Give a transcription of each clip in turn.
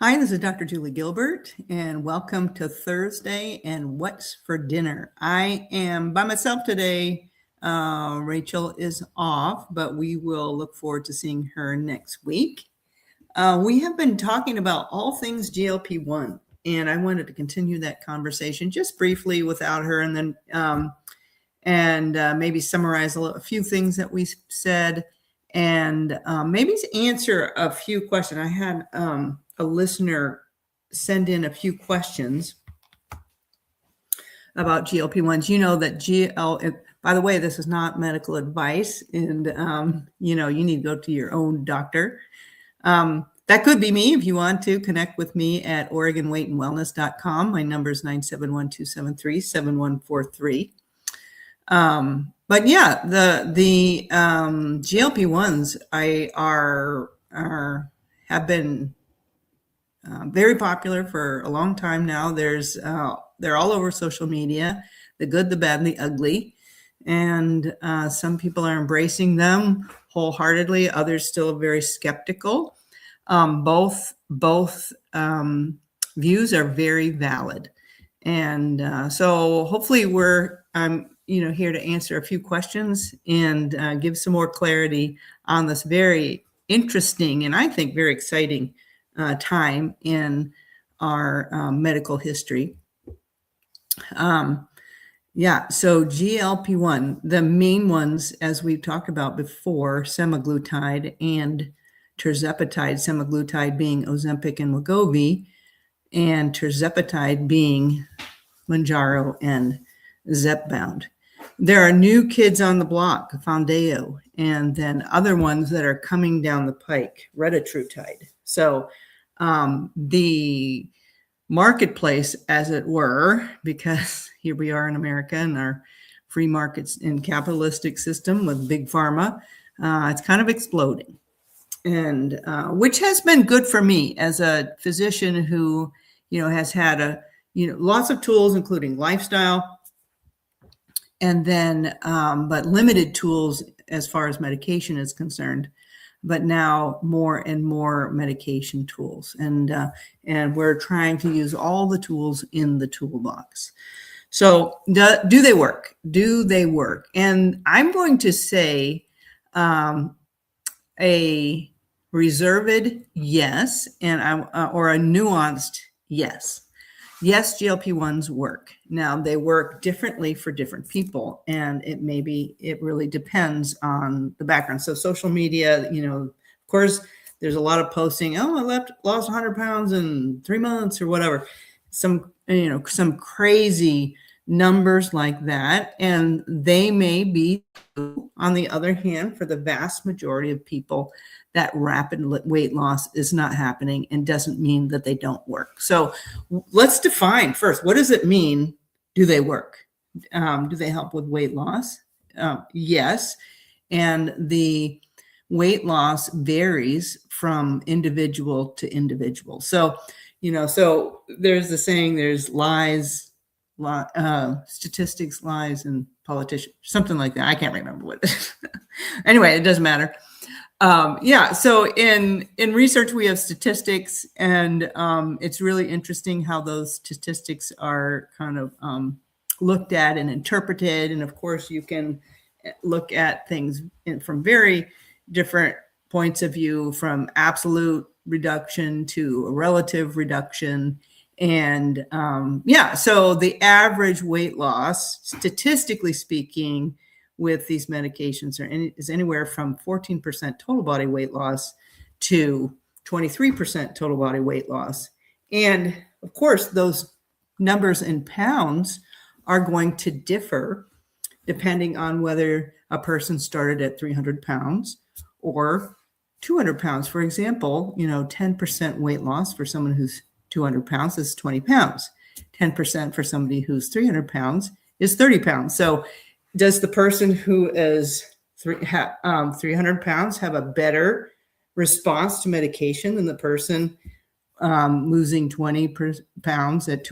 Hi, this is Dr. Julie Gilbert, and welcome to Thursday and What's for Dinner. I am by myself today. Rachel is off, but we will look forward to seeing her next week. We have been talking about all things GLP-1, and I wanted to continue that conversation just briefly without her, and then maybe summarize a few things that we said, and maybe answer a few questions. I had a listener send in a few questions about GLP-1s. You know that by the way, this is not medical advice, and you need to go to your own doctor. That could be me. If you want to connect with me at OregonWeightandWellness.com. My number is 971-273-7143. But yeah, the GLP-1s have been very popular for a long time now. They're all over social media, the good, the bad, and the ugly. And some people are embracing them wholeheartedly. Others still are very skeptical. Both views are very valid. And so hopefully I'm here to answer a few questions and give some more clarity on this very interesting and I think very exciting time in our medical history. So GLP-1, the main ones, as we've talked about before, semaglutide and tirzepatide, semaglutide being Ozempic and Wegovy, and tirzepatide being Mounjaro and Zepbound. There are new kids on the block, Foundayo, and then other ones that are coming down the pike, retatrutide. So the marketplace, as it were, because here we are in America and our free markets and capitalistic system with big pharma, it's kind of exploding. And which has been good for me as a physician who, has had lots of tools, including lifestyle, and then but limited tools as far as medication is concerned. But now more and more medication tools, and we're trying to use all the tools in the toolbox. So do they work? Do they work? And I'm going to say a reserved yes, and or a nuanced yes. Yes, GLP-1s work. Now, they work differently for different people, and it really depends on the background. So social media, of course, there's a lot of posting, I lost 100 pounds in 3 months or whatever. Some crazy numbers like that, and they may be true. On the other hand, for the vast majority of people, that rapid weight loss is not happening and doesn't mean that they don't work. So let's define first, what does it mean? Do they work? Do they help with weight loss? Yes. And the weight loss varies from individual to individual. So, so there's the saying, there's statistics, lies, and politicians, something like that. I can't remember what it is. Anyway, it doesn't matter. So in research, we have statistics, and it's really interesting how those statistics are kind of looked at and interpreted. And of course, you can look at things from very different points of view, from absolute reduction to a relative reduction. And so the average weight loss, statistically speaking, with these medications is anywhere from 14% total body weight loss to 23% total body weight loss. And of course, those numbers in pounds are going to differ depending on whether a person started at 300 pounds or 200 pounds. For example, 10% weight loss for someone who's 200 pounds is 20 pounds. 10% for somebody who's 300 pounds is 30 pounds. So does the person who is 300 pounds have a better response to medication than the person losing 20 pounds at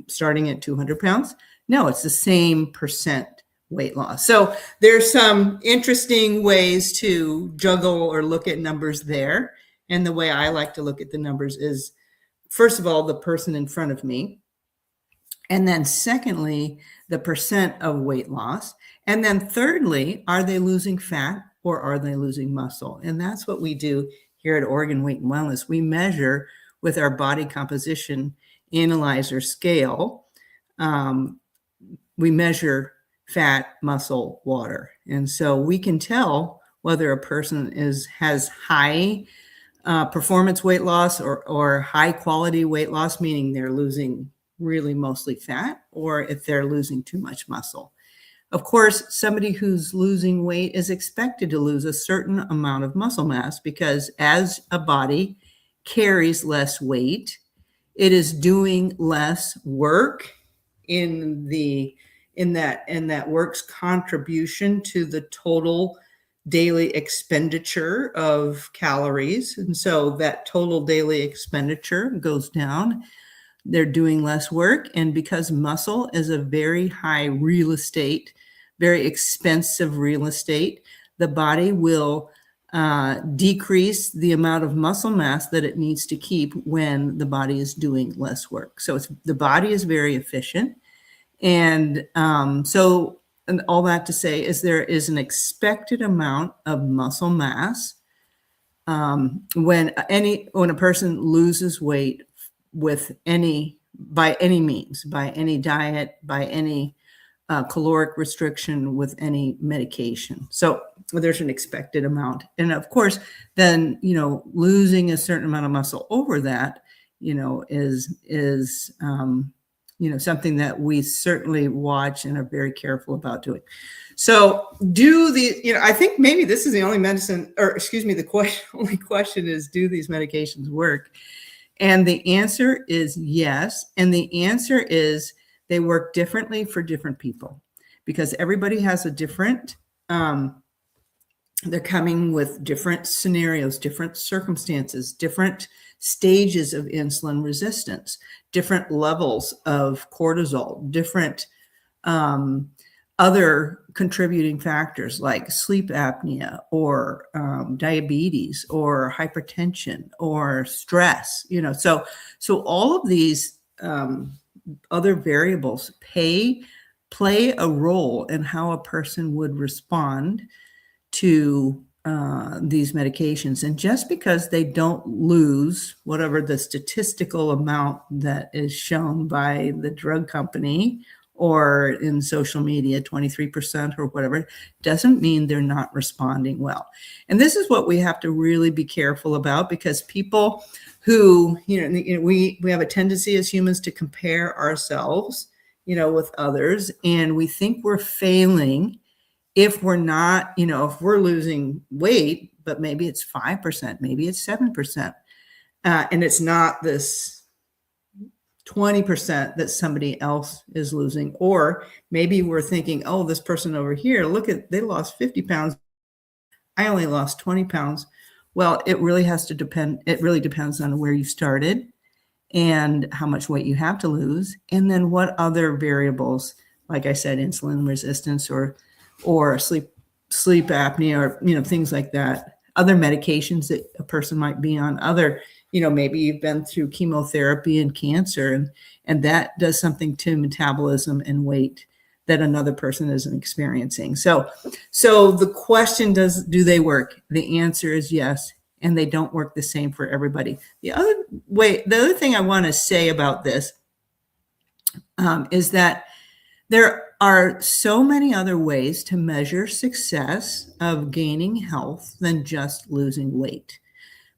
starting at 200 pounds? No, it's the same percent weight loss. So there's some interesting ways to juggle or look at numbers there. And the way I like to look at the numbers is, first of all, the person in front of me. And then secondly, the percent of weight loss. And then thirdly, are they losing fat or are they losing muscle? And that's what we do here at Oregon Weight and Wellness. We measure with our body composition analyzer scale. We measure fat, muscle, water. And so we can tell whether a person has high performance weight loss or high quality weight loss, meaning they're losing really mostly fat, or if they're losing too much muscle. Of course, somebody who's losing weight is expected to lose a certain amount of muscle mass because as a body carries less weight, it is doing less work in that work's contribution to the total daily expenditure of calories. And so that total daily expenditure goes down. They're doing less work. And because muscle is a very high real estate, very expensive real estate, the body will decrease the amount of muscle mass that it needs to keep when the body is doing less work. So the body is very efficient. And and all that to say is there is an expected amount of muscle mass when a person loses weight by any means, by any diet, by any caloric restriction, with any medication. So there's an expected amount. And of course, then, losing a certain amount of muscle over that, is something that we certainly watch and are very careful about doing. So I think maybe this is the only only question is, do these medications work? And the answer is yes. And the answer is they work differently for different people because everybody has a different, they're coming with different scenarios, different circumstances, different stages of insulin resistance, different levels of cortisol, different other contributing factors like sleep apnea or diabetes or hypertension or stress. So all of these other variables play a role in how a person would respond to these medications. And just because they don't lose whatever the statistical amount that is shown by the drug company or in social media, 23% or whatever, doesn't mean they're not responding well. And this is what we have to really be careful about, because people who, we have a tendency as humans to compare ourselves, with others, and we think we're failing if we're not, if we're losing weight, but maybe it's 5%, maybe it's 7%, and it's not this 20% that somebody else is losing. Or maybe we're thinking, oh, this person over here, they lost 50 pounds. I only lost 20 pounds. Well, it really depends on where you started and how much weight you have to lose. And then what other variables, like I said, insulin resistance or sleep apnea or, things like that, other medications that a person might be on, maybe you've been through chemotherapy and cancer and that does something to metabolism and weight that another person isn't experiencing. So the question, do they work? The answer is yes. And they don't work the same for everybody. The other thing I want to say about this is that there are so many other ways to measure success of gaining health than just losing weight.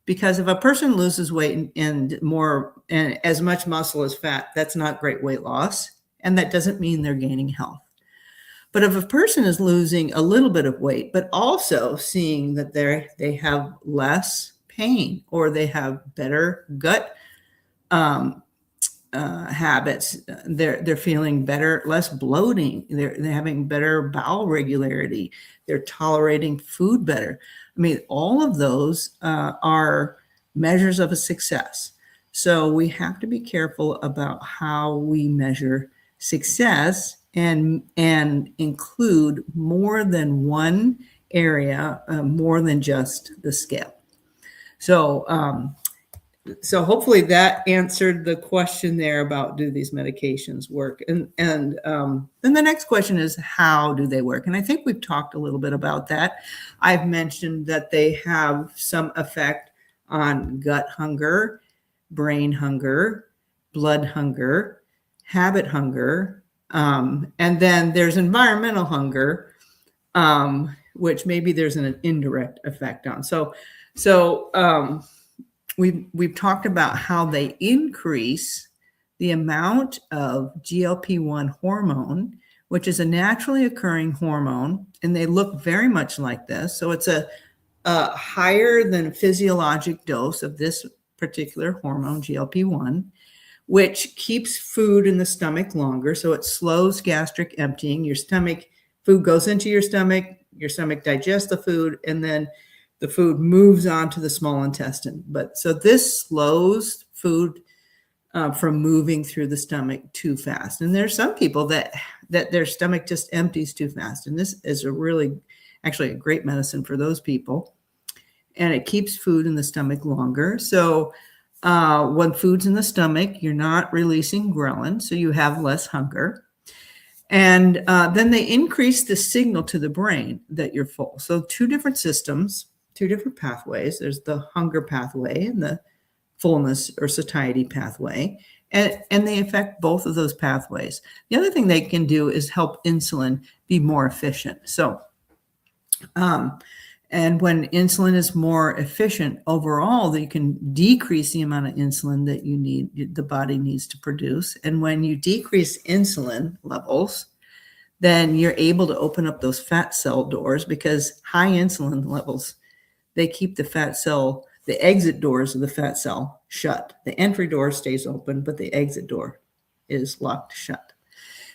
Because if a person loses weight and as much muscle as fat, that's not great weight loss. And that doesn't mean they're gaining health. But if a person is losing a little bit of weight, but also seeing that they have less pain or they have better gut habits, they're feeling better, less bloating, they're having better bowel regularity, they're tolerating food better. I mean, all of those are measures of a success. So we have to be careful about how we measure success and include more than one area, more than just the scale. So hopefully that answered the question there about do these medications work? And then the next question is how do they work? And I think we've talked a little bit about that. I've mentioned that they have some effect on gut hunger, brain hunger, blood hunger, habit hunger, and then there's environmental hunger, which maybe there's an indirect effect on. We've talked about how they increase the amount of GLP-1 hormone, which is a naturally occurring hormone, and they look very much like this. So it's a higher than physiologic dose of this particular hormone, GLP-1, which keeps food in the stomach longer. So it slows gastric emptying. Food goes into your stomach digests the food, and then the food moves on to the small intestine. So this slows food from moving through the stomach too fast. And there's some people that their stomach just empties too fast. And this is actually a great medicine for those people. And it keeps food in the stomach longer. So when food's in the stomach, you're not releasing ghrelin, so you have less hunger. And then they increase the signal to the brain that you're full. So two different systems, two different pathways. There's the hunger pathway and the fullness or satiety pathway. And they affect both of those pathways. The other thing they can do is help insulin be more efficient. And when insulin is more efficient overall, you can decrease the amount of insulin that the body needs to produce. And when you decrease insulin levels, then you're able to open up those fat cell doors, because high insulin levels, they keep the exit doors of the fat cell shut. The entry door stays open, but the exit door is locked shut.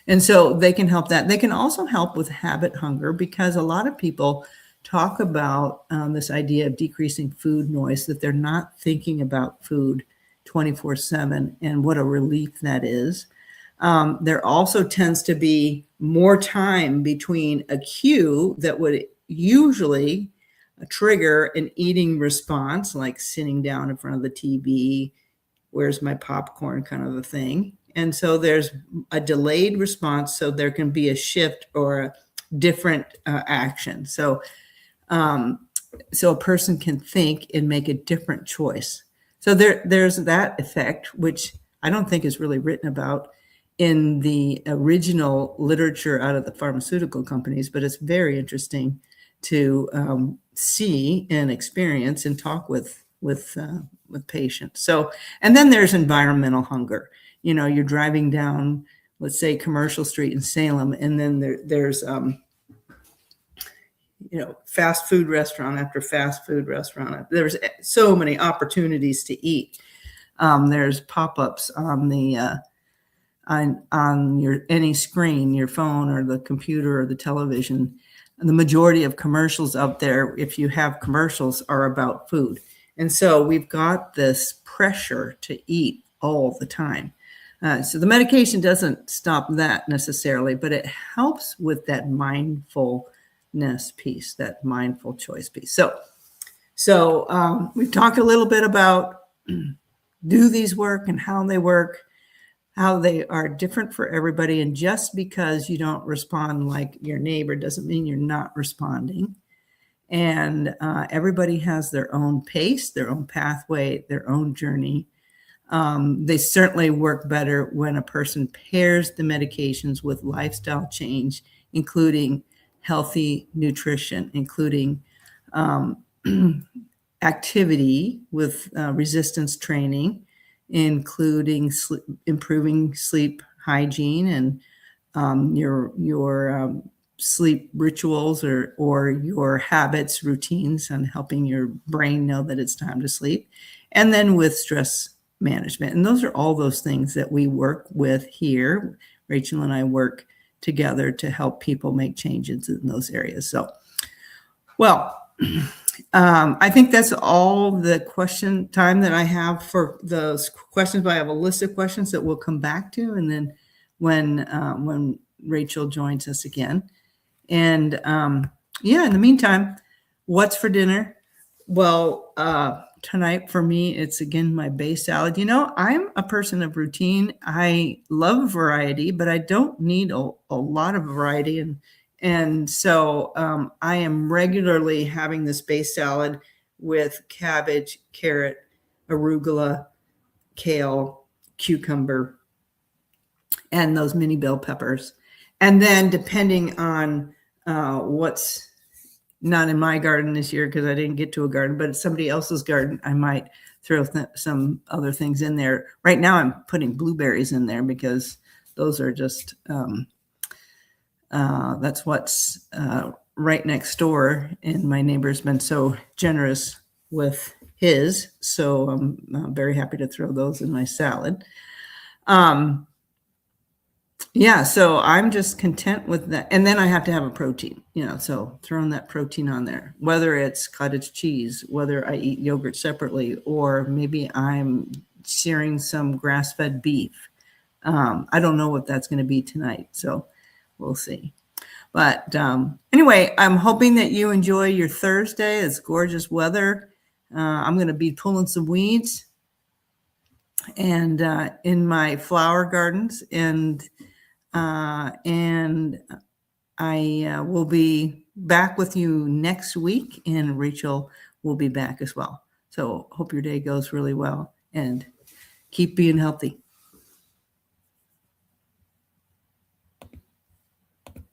And so they can help that. They can also help with habit hunger, because a lot of people talk about this idea of decreasing food noise, that they're not thinking about food 24/7, and what a relief that is. There also tends to be more time between a cue that would usually trigger an eating response, like sitting down in front of the TV, where's my popcorn kind of a thing. And so there's a delayed response, so there can be a shift or a different action. So a person can think and make a different choice. So there's that effect, which I don't think is really written about in the original literature out of the pharmaceutical companies, but it's very interesting to see and experience and talk with patients. So, and then there's environmental hunger. You're driving down, let's say, Commercial Street in Salem, and then there's fast food restaurant after fast food restaurant. There's so many opportunities to eat. There's pop-ups on the on your any screen, your phone or the computer or the television. And the majority of commercials out there, if you have commercials, are about food. And so we've got this pressure to eat all the time. So the medication doesn't stop that necessarily, but it helps with that mindfulness piece, that mindful choice piece. So we've talked a little bit about do these work and how they work, how they are different for everybody. And just because you don't respond like your neighbor doesn't mean you're not responding. And everybody has their own pace, their own pathway, their own journey. They certainly work better when a person pairs the medications with lifestyle change, including healthy nutrition, including activity with resistance training, including improving sleep hygiene and your sleep rituals or your habits, routines, and helping your brain know that it's time to sleep. And then with stress management. And those are all those things that we work with here. Rachel and I work together to help people make changes in those areas. So, well, I think that's all the question time that I have for those questions, but I have a list of questions that we'll come back to. And then when Rachel joins us again. And in the meantime, what's for dinner? Well, tonight for me, it's again my base salad. I'm a person of routine. I love variety, but I don't need a lot of variety. And so I am regularly having this base salad with cabbage, carrot, arugula, kale, cucumber, and those mini bell peppers. And then depending on what's not in my garden this year, because I didn't get to a garden, but it's somebody else's garden, I might throw some other things in there. Right now I'm putting blueberries in there because those are just, that's what's right next door. And my neighbor's been so generous with his. So I'm very happy to throw those in my salad. Yeah, so I'm just content with that. And then I have to have a protein, so throwing that protein on there, whether it's cottage cheese, whether I eat yogurt separately, or maybe I'm searing some grass-fed beef. I don't know what that's going to be tonight, so we'll see. But anyway, I'm hoping that you enjoy your Thursday. It's gorgeous weather. I'm going to be pulling some weeds and in my flower gardens, and I will be back with you next week, and Rachel will be back as well. So hope your day goes really well, and keep being healthy.